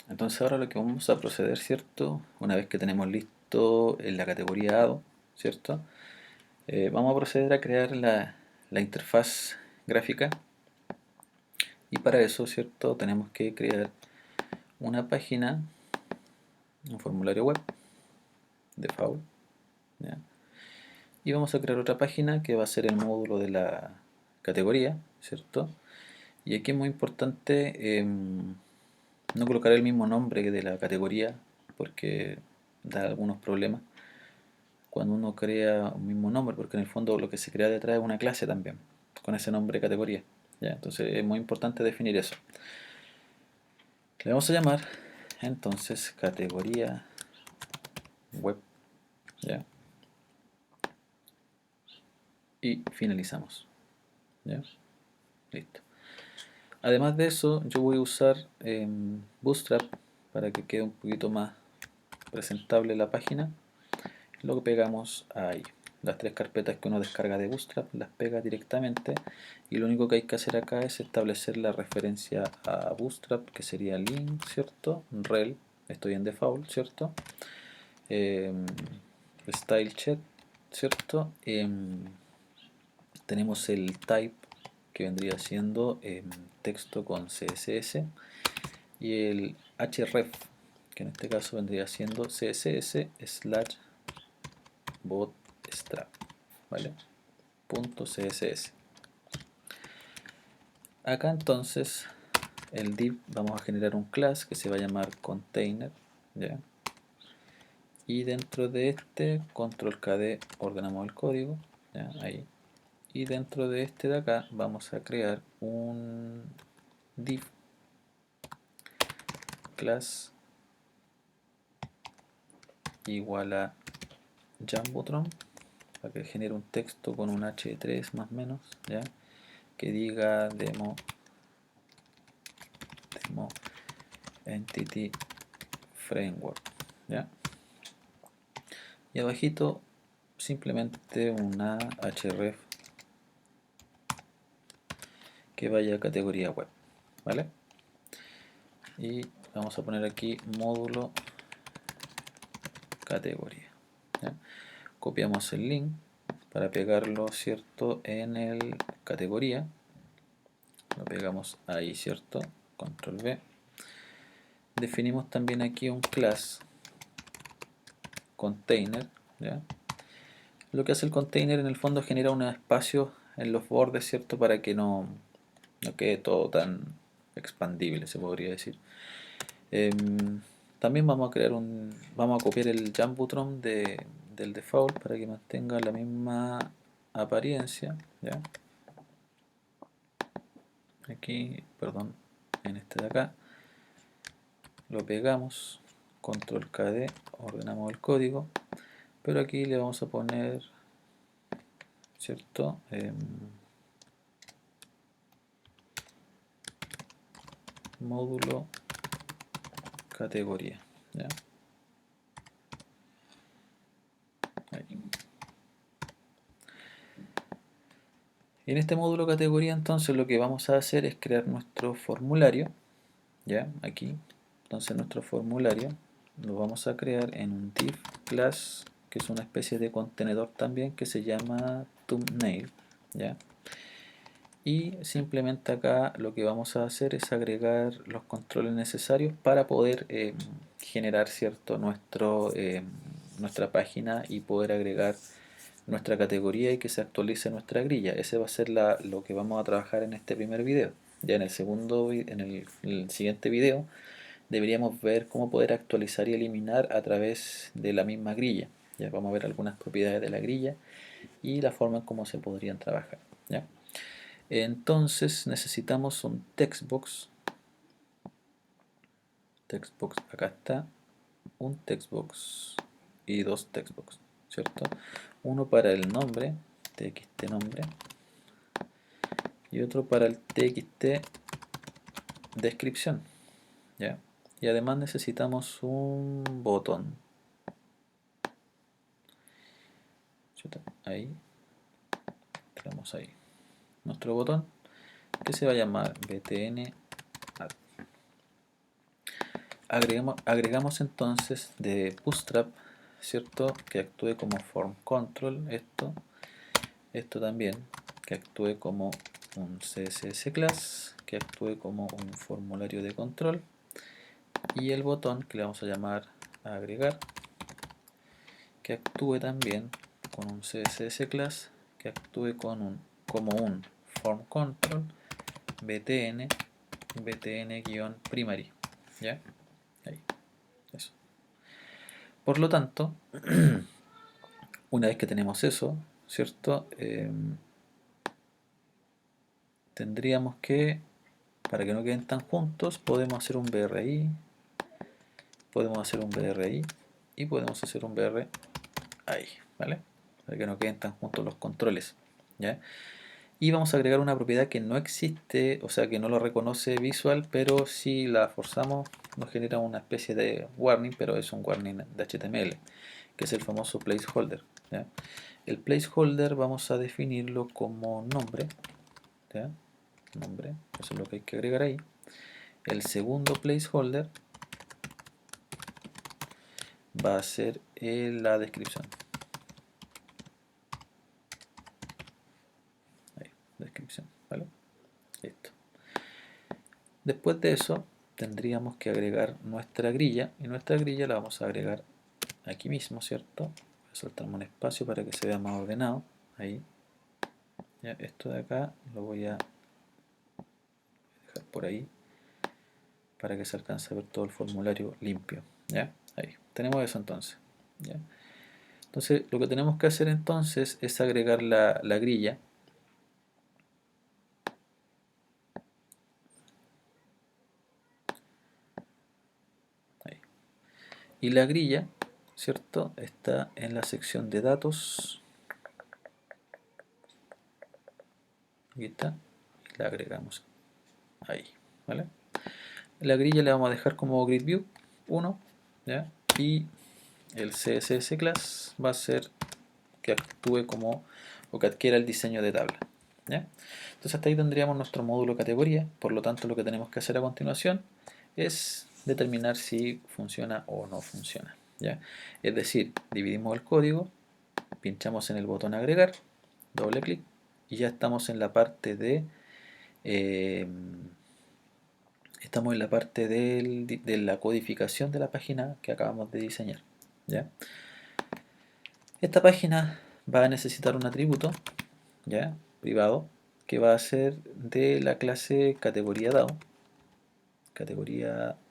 Entonces ahora lo que vamos a proceder, ¿cierto? Una vez que tenemos listo en la categoría ADO, ¿cierto? Vamos a proceder a crear la interfaz gráfica y para eso, ¿cierto? Tenemos que crear una página, un formulario web, default, ¿ya? Y vamos a crear otra página que va a ser el módulo de la categoría, ¿cierto? Y aquí es muy importante no colocar el mismo nombre que de la categoría porque da algunos problemas cuando uno crea un mismo nombre, porque en el fondo lo que se crea detrás es una clase también, con ese nombre de categoría. ¿Ya? Entonces es muy importante definir eso. Le vamos a llamar entonces categoría web, ¿ya? Y finalizamos, ¿ya? Listo. Además de eso, yo voy a usar Bootstrap para que quede un poquito más presentable la página. Lo pegamos ahí. Las tres carpetas que uno descarga de Bootstrap las pega directamente y lo único que hay que hacer acá es establecer la referencia a Bootstrap, que sería link, ¿cierto? Rel, estoy en default, ¿cierto? Eh, style check, ¿cierto? Tenemos el type que vendría siendo texto con CSS y el href que en este caso vendría siendo css slash bootstrap, ¿vale? Punto css. Acá entonces el div vamos a generar un class que se va a llamar container, ¿ya? Y dentro de este control KD ordenamos el código, ¿ya? Ahí. Y dentro de este de acá vamos a crear un div class igual a jumbotron para que genere un texto con un h3 más o menos, ¿ya? Que diga demo entity framework, ¿ya? Y abajito simplemente una href que vaya a categoría web, ¿vale? Y vamos a poner aquí módulo categoría, ¿ya? Copiamos el link para pegarlo, ¿cierto? En el categoría, lo pegamos ahí, ¿cierto? Control V. Definimos también aquí un class container, ¿ya? Lo que hace el container en el fondo es genera unos espacios en los bordes, ¿cierto? Para que no quede todo tan expandible, se podría decir. También vamos a copiar el Jumbotron del default para que mantenga la misma apariencia, ¿ya? Aquí, perdón, en este de acá, lo pegamos, control KD, ordenamos el código, pero aquí le vamos a poner, ¿cierto? Módulo categoría, ¿ya? Ahí. Y en este módulo categoría entonces lo que vamos a hacer es crear nuestro formulario, ¿ya? Aquí. Entonces nuestro formulario lo vamos a crear en un div class que es una especie de contenedor también que se llama thumbnail, ¿ya? Y simplemente acá lo que vamos a hacer es agregar los controles necesarios para poder generar, ¿cierto? Nuestra página y poder agregar nuestra categoría y que se actualice nuestra grilla. Ese va a ser lo que vamos a trabajar en este primer video. Ya en el siguiente video deberíamos ver cómo poder actualizar y eliminar a través de la misma grilla. Ya vamos a ver algunas propiedades de la grilla y la forma en cómo se podrían trabajar, ¿ya? Entonces necesitamos un textbox. Textbox, acá está. Un textbox y dos textbox, ¿cierto? Uno para el nombre, txt nombre, y otro para el txt descripción, ¿ya? Y además necesitamos un botón. Ahí, tenemos ahí nuestro botón que se va a llamar btn add. agregamos entonces de Bootstrap, ¿cierto? Que actúe como form control, esto también, que actúe como un CSS class, que actúe como un formulario de control, y el botón que le vamos a llamar agregar, que actúe también con un CSS class, que actúe como un form control btn btn-primary, ¿ya? Ahí, eso. Por lo tanto, una vez que tenemos eso, ¿cierto? Tendríamos que, para que no queden tan juntos, podemos hacer un BRI, podemos hacer un BRI y podemos hacer un BR ahí, ¿vale? Para que no queden tan juntos los controles, ¿ya? Y vamos a agregar una propiedad que no existe, o sea que no lo reconoce Visual, pero si la forzamos nos genera una especie de warning, pero es un warning de HTML, que es el famoso placeholder, ¿ya? El placeholder vamos a definirlo como nombre, ¿ya? Nombre, eso es lo que hay que agregar ahí. El segundo placeholder va a ser la descripción. Ahí, descripción, ¿vale? Listo. Después de eso tendríamos que agregar nuestra grilla, y nuestra grilla la vamos a agregar aquí mismo, ¿cierto? Soltamos un espacio para que se vea más ordenado. Ahí. Ya, esto de acá lo voy a dejar por ahí para que se alcance a ver todo el formulario limpio. ¿Ya? Ahí. Tenemos eso entonces. ¿Ya? Entonces lo que tenemos que hacer entonces es agregar la grilla. Ahí. Y la grilla, ¿cierto? Está en la sección de datos. Aquí está. Y la agregamos ahí. ¿Vale? La grilla le vamos a dejar como grid view 1, ¿ya? Y el CSS class va a ser que actúe como o que adquiera el diseño de tabla, ¿ya? Entonces hasta ahí tendríamos nuestro módulo categoría. Por lo tanto lo que tenemos que hacer a continuación es determinar si funciona o no funciona, ¿ya? Es decir, dividimos el código, pinchamos en el botón agregar, doble clic y ya estamos en la parte de de la codificación de la página que acabamos de diseñar, ¿ya? Esta página va a necesitar un atributo, ¿ya? Privado, que va a ser de la clase categoría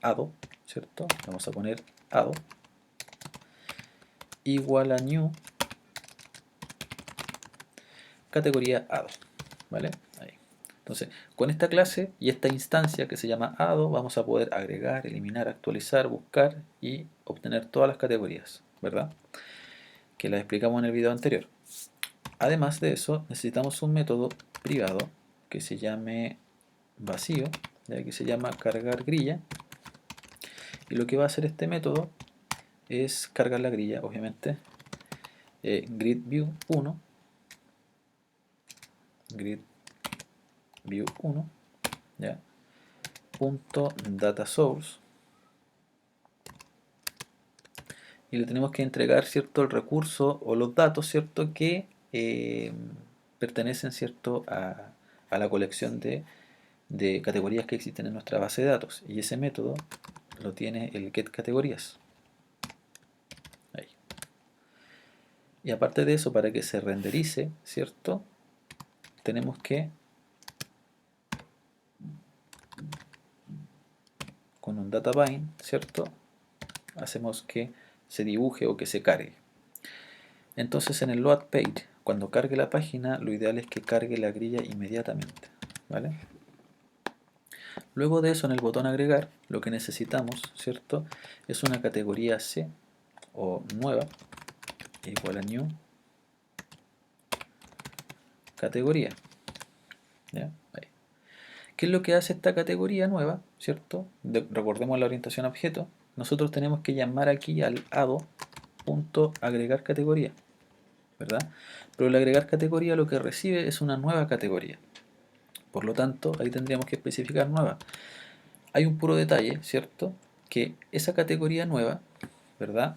ado, ¿cierto? Vamos a poner ado igual a new categoría ado, ¿vale? Ahí. Entonces, con esta clase y esta instancia que se llama ado, vamos a poder agregar, eliminar, actualizar, buscar y obtener todas las categorías, ¿verdad? Que las explicamos en el video anterior. Además de eso, necesitamos un método privado que se llame vacío, ya que se llama cargar grilla, y lo que va a hacer este método es cargar la grilla, obviamente, grid view 1, grid view 1, ¿ya? Punto data source, y le tenemos que entregar, ¿cierto?, el recurso o los datos, ¿cierto?, que pertenecen, ¿cierto?, a la colección de categorías que existen en nuestra base de datos, y ese método lo tiene el getCategorías. Ahí. Y aparte de eso, para que se renderice, ¿cierto?, tenemos que con un databind, ¿cierto?, hacemos que se dibuje o que se cargue. Entonces en el load page, cuando cargue la página, lo ideal es que cargue la grilla inmediatamente, ¿vale? Luego de eso, en el botón agregar, lo que necesitamos, ¿cierto?, es una categoría C o nueva, igual a new categoría, ¿ya? Ahí. ¿Qué es lo que hace esta categoría nueva, ¿cierto? Recordemos la orientación a objeto. Nosotros tenemos que llamar aquí al ado.agregar categoría, ¿verdad? Pero el agregar categoría lo que recibe es una nueva categoría. Por lo tanto, ahí tendríamos que especificar nueva. Hay un puro detalle, ¿cierto? que esa categoría nueva, ¿verdad?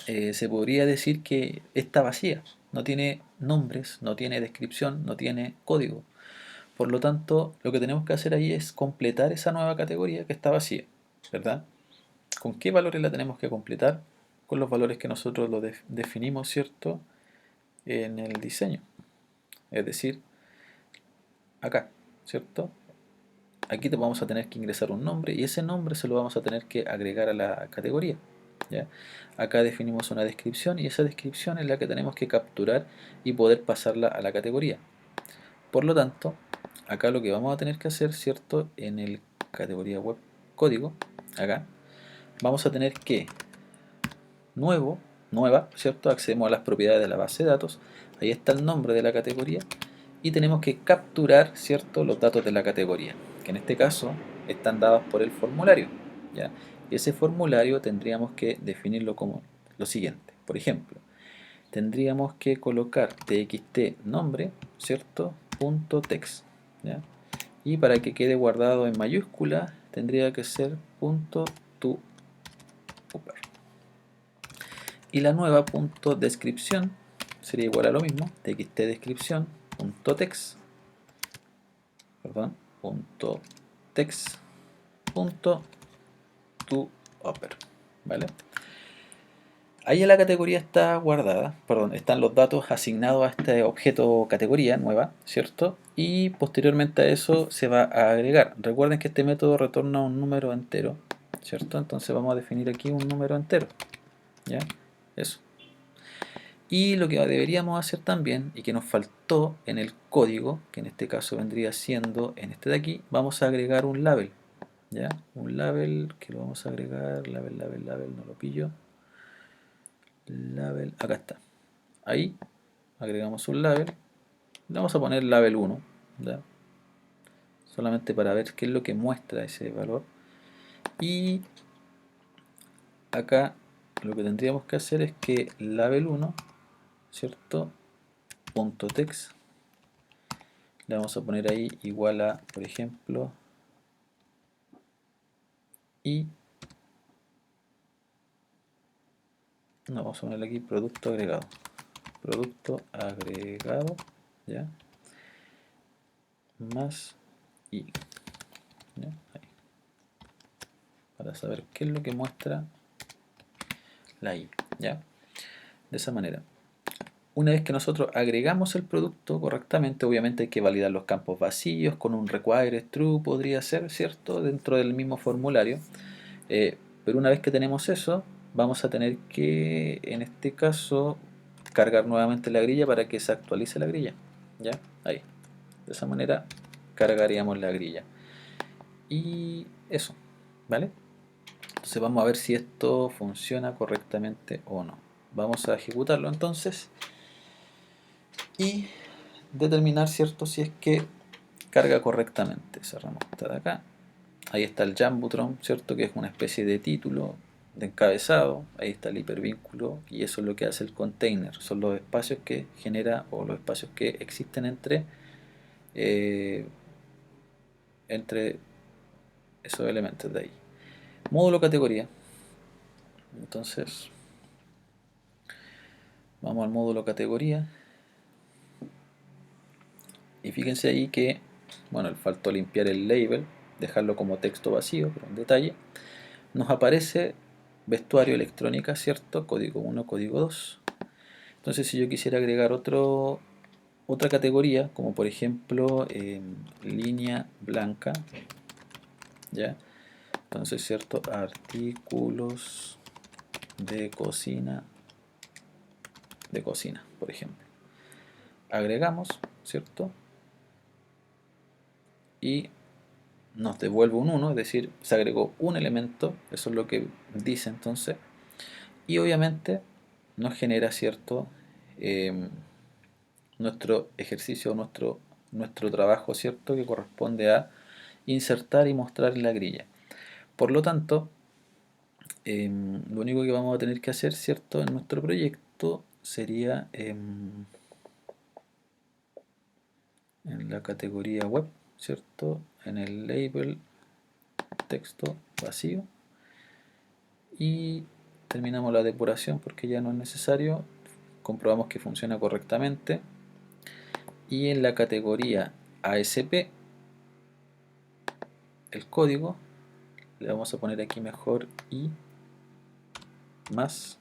Se podría decir que está vacía, no tiene nombres, no tiene descripción, no tiene código. Por lo tanto, lo que tenemos que hacer ahí es completar esa nueva categoría que está vacía, ¿verdad? ¿Con qué valores la tenemos que completar? Con los valores que nosotros lo definimos, ¿cierto? En el diseño. Es decir, acá, ¿cierto? Aquí te vamos a tener que ingresar un nombre y ese nombre se lo vamos a tener que agregar a la categoría, ¿ya? Acá definimos una descripción y esa descripción es la que tenemos que capturar y poder pasarla a la categoría. Por lo tanto, acá lo que vamos a tener que hacer, ¿cierto? En el categoría web código, acá, vamos a tener que nueva, ¿cierto? Accedemos a las propiedades de la base de datos, ahí está el nombre de la categoría y tenemos que capturar, ¿cierto? Los datos de la categoría, que en este caso están dados por el formulario, ¿ya? Y ese formulario tendríamos que definirlo como lo siguiente. Por ejemplo, tendríamos que colocar txt nombre, ¿cierto? Punto text, ¿ya? Y para que quede guardado en mayúscula tendría que ser punto to upper. Y la nueva punto descripción sería igual a lo mismo, txt descripción punto text, perdón, punto text punto to upper, ¿vale? Ahí en la categoría está guardada, perdón, están los datos asignados a este objeto categoría nueva, ¿cierto? Y posteriormente a eso se va a agregar. Recuerden que este método retorna un número entero, ¿cierto? Entonces vamos a definir aquí un número entero, ¿ya? Eso. Y lo que deberíamos hacer también, y que nos faltó en el código, que en este caso vendría siendo en este de aquí, vamos a agregar un label, ¿ya? Un label que lo vamos a agregar, label, no lo pillo. Label, acá está. Ahí agregamos un label, le vamos a poner label 1, ¿ya? Solamente para ver qué es lo que muestra ese valor. Y acá lo que tendríamos que hacer es que label 1, ¿cierto? Punto text, le vamos a poner ahí igual a, por ejemplo, y no, vamos a ponerle aquí producto agregado, ¿ya? Más y, ¿ya? Ahí. Para saber qué es lo que muestra la i, ¿ya? De esa manera. Una vez que nosotros agregamos el producto correctamente, obviamente hay que validar los campos vacíos con un require true, podría ser, ¿cierto? Dentro del mismo formulario. Pero una vez que tenemos eso, vamos a tener que, en este caso, cargar nuevamente la grilla para que se actualice la grilla, ¿ya? Ahí. De esa manera cargaríamos la grilla. Y eso, ¿vale? Entonces vamos a ver si esto funciona correctamente o no. Vamos a ejecutarlo entonces y determinar, ¿cierto?, si es que carga correctamente. Cerramos esta de acá. Ahí está el Jumbotron, ¿cierto?, que es una especie de título de encabezado. Ahí está el hipervínculo y eso es lo que hace el container. Son los espacios que genera o los espacios que existen eh, entre esos elementos de ahí. Módulo categoría. Entonces, vamos al módulo categoría. Y fíjense ahí que, bueno, le faltó limpiar el label, dejarlo como texto vacío, pero un detalle. Nos aparece vestuario electrónica, ¿cierto? Código 1, código 2. Entonces, si yo quisiera agregar otra categoría, como por ejemplo línea blanca, ¿ya? Entonces, ¿cierto? Artículos de cocina, por ejemplo. Agregamos, ¿cierto? Y nos devuelve un 1, es decir, se agregó un elemento, eso es lo que dice entonces, y obviamente nos genera, ¿cierto?, nuestro ejercicio, nuestro trabajo, ¿cierto?, que corresponde a insertar y mostrar en la grilla. Por lo tanto, lo único que vamos a tener que hacer, ¿cierto?, en nuestro proyecto sería en la categoría web, ¿cierto?, en el label texto vacío, y terminamos la depuración porque ya no es necesario. Comprobamos que funciona correctamente, y en la categoría ASP el código le vamos a poner aquí mejor y más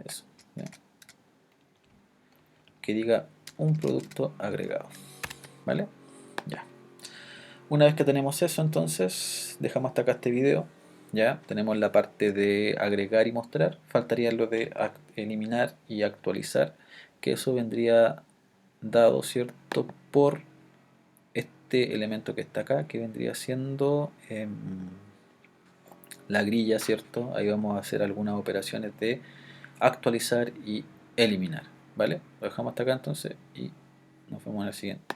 eso, ¿ya? Que diga un producto agregado, ¿vale? Ya. Una vez que tenemos eso, entonces dejamos hasta acá este video. Ya tenemos la parte de agregar y mostrar, faltaría lo de eliminar y actualizar, que eso vendría dado, ¿cierto?, por este elemento que está acá, que vendría siendo la grilla, ¿cierto? Ahí vamos a hacer algunas operaciones de actualizar y eliminar, ¿vale? Lo dejamos hasta acá entonces y nos vemos en el siguiente.